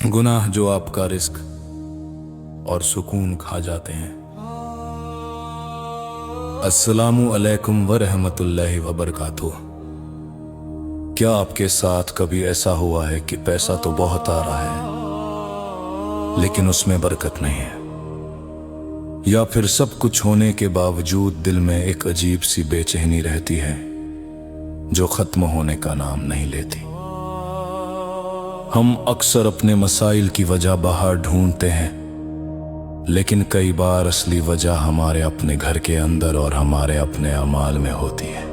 गुनाह जो आपका रिस्क और सुकून खा जाते हैं। अस्सलामु अलैकुम व रहमतुल्लाहि व बरकातुह। क्या आपके साथ कभी ऐसा हुआ है कि पैसा तो बहुत आ रहा है लेकिन उसमें बरकत नहीं है, या फिर सब कुछ होने के बावजूद दिल में एक अजीब सी बेचैनी रहती है जो खत्म होने का नाम नहीं लेती। हम अक्सर अपने मसाइल की वजह बाहर ढूंढते हैं, लेकिन कई बार असली वजह हमारे अपने घर के अंदर और हमारे अपने अमाल में होती है।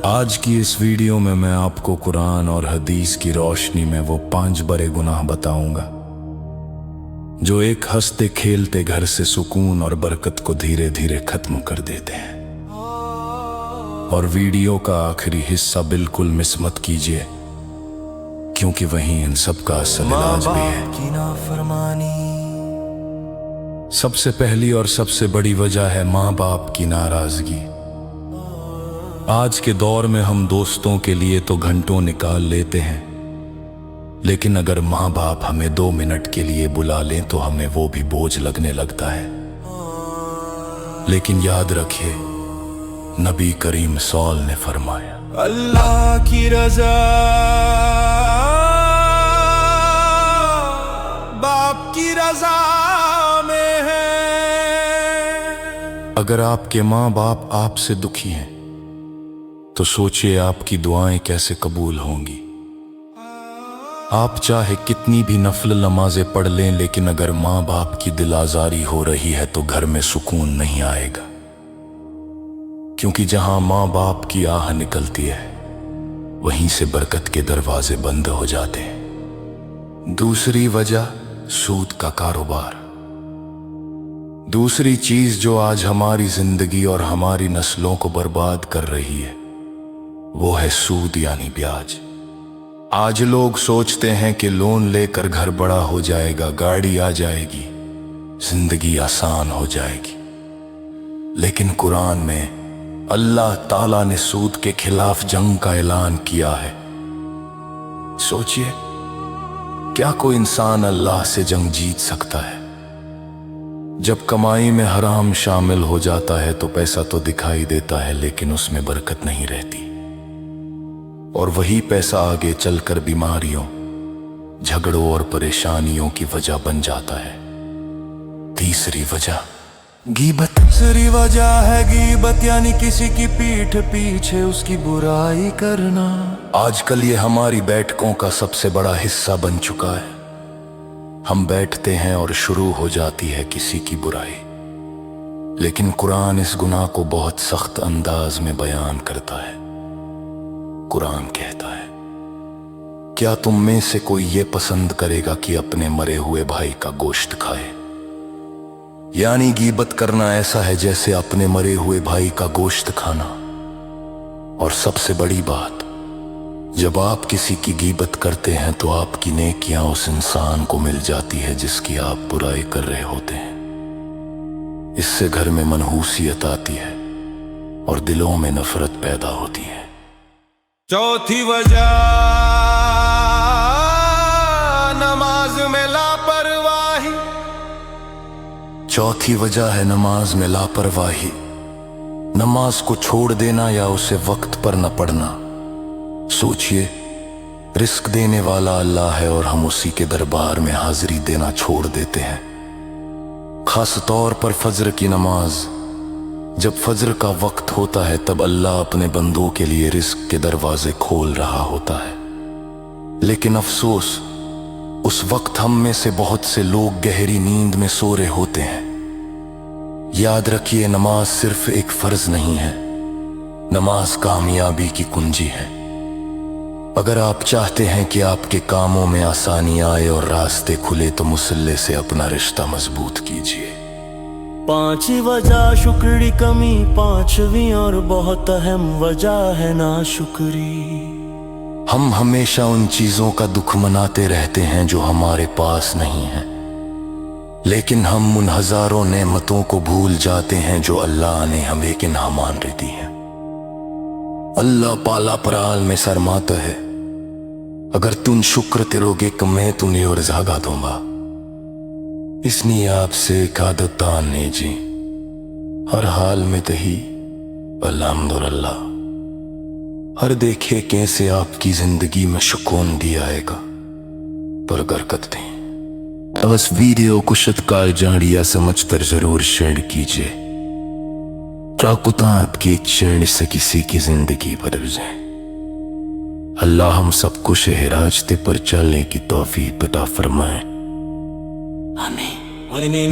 आज की इस वीडियो में मैं आपको कुरान और हदीस की रोशनी में वो 5 बड़े गुनाह बताऊंगा जो एक हंसते खेलते घर से सुकून और बरकत को धीरे धीरे खत्म कर देते हैं। और वीडियो का आखिरी हिस्सा बिल्कुल मिस मत कीजिए, क्योंकि वहीं इन सब का असल इलाज भी है। सबसे पहली और सबसे बड़ी वजह है माँ बाप की नाराजगी। आज के दौर में हम दोस्तों के लिए तो घंटों निकाल लेते हैं, लेकिन अगर माँ बाप हमें 2 मिनट के लिए बुला लें तो हमें वो भी बोझ लगने लगता है। लेकिन याद रखिए, नबी करीम सौल ने फरमाया, अल्लाह की रज़ा बाप की रज़ा में है। अगर आपके माँ बाप आपसे दुखी हैं तो सोचिए आपकी दुआएं कैसे कबूल होंगी। आप चाहे कितनी भी नफल नमाजें पढ़ लें, लेकिन अगर माँ बाप की दिल आजारी हो रही है तो घर में सुकून नहीं आएगा, क्योंकि जहां माँ बाप की आह निकलती है वहीं से बरकत के दरवाजे बंद हो जाते हैं। दूसरी वजह, सूद का कारोबार। दूसरी चीज जो आज हमारी जिंदगी और हमारी नस्लों को बर्बाद कर रही है वो है सूद यानी ब्याज। आज लोग सोचते हैं कि लोन लेकर घर बड़ा हो जाएगा, गाड़ी आ जाएगी, जिंदगी आसान हो जाएगी। लेकिन कुरान में अल्लाह ताला ने सूद के खिलाफ जंग का ऐलान किया है। सोचिए, क्या कोई इंसान अल्लाह से जंग जीत सकता है? जब कमाई में हराम शामिल हो जाता है तो पैसा तो दिखाई देता है, लेकिन उसमें बरकत नहीं रहती, और वही पैसा आगे चलकर बीमारियों, झगड़ों और परेशानियों की वजह बन जाता है। तीसरी वजह, गीबत। तीसरी वजह है गीबत, यानी किसी की पीठ पीछे उसकी बुराई करना। आजकल ये हमारी बैठकों का सबसे बड़ा हिस्सा बन चुका है। हम बैठते हैं और शुरू हो जाती है किसी की बुराई। लेकिन कुरान इस गुनाह को बहुत सख्त अंदाज में बयान करता है। कुरान कहता है, क्या तुम में से कोई ये पसंद करेगा कि अपने मरे हुए भाई का गोश्त खाए? यानी गीबत करना ऐसा है जैसे अपने मरे हुए भाई का गोश्त खाना। और सबसे बड़ी बात, जब आप किसी की गीबत करते हैं तो आपकी नेकियां उस इंसान को मिल जाती है जिसकी आप बुराई कर रहे होते हैं। इससे घर में मनहूसियत आती है और दिलों में नफरत पैदा होती है। चौथी वजह, नमाज में लापरवाही। चौथी वजह है नमाज में लापरवाही। नमाज को छोड़ देना या उसे वक्त पर न पढ़ना। सोचिए, रिस्क देने वाला अल्लाह है और हम उसी के दरबार में हाजिरी देना छोड़ देते हैं। खास तौर पर फजर की नमाज। जब फजर का वक्त होता है तब अल्लाह अपने बंदों के लिए रिस्क के दरवाजे खोल रहा होता है। लेकिन अफसोस, उस वक्त हम में से बहुत से लोग गहरी नींद में सो रहे होते हैं। याद रखिए, नमाज सिर्फ एक फर्ज नहीं है, नमाज कामयाबी की कुंजी है। अगर आप चाहते हैं कि आपके कामों में आसानी आए और रास्ते खुले तो मुसल्ले से अपना रिश्ता मजबूत कीजिए। 5 वजह शुक्र की कमी। 5वीं और बहुत अहम वजह है नाशुक्री। हम हमेशा उन चीजों का दुख मनाते रहते हैं जो हमारे पास नहीं है, लेकिन हम उन हजारों नेमतों को भूल जाते हैं जो अल्लाह ने हमें कि नामान दी है। अल्लाह पाला पराल में शर्माता है, अगर तुम शुक्र करोगे कि मैं तुम्हें और जागा दूंगा, इसलिए आपसे एक आदत आने जी, हर हाल में तही अल्हम्दुलिल्लाह। हर देखे कैसे आपकी जिंदगी में सुकून दिया आएगा, पर बरकत दें। बस वीडियो को शतकाल जाड़िया समझकर जरूर शेयर कीजिए, चाकुता आपकी चैन से किसी की जिंदगी बदल जाए। अल्लाह हम सबको शह रास्ते पर चलने की तौफीक अता फरमाए, आमीन।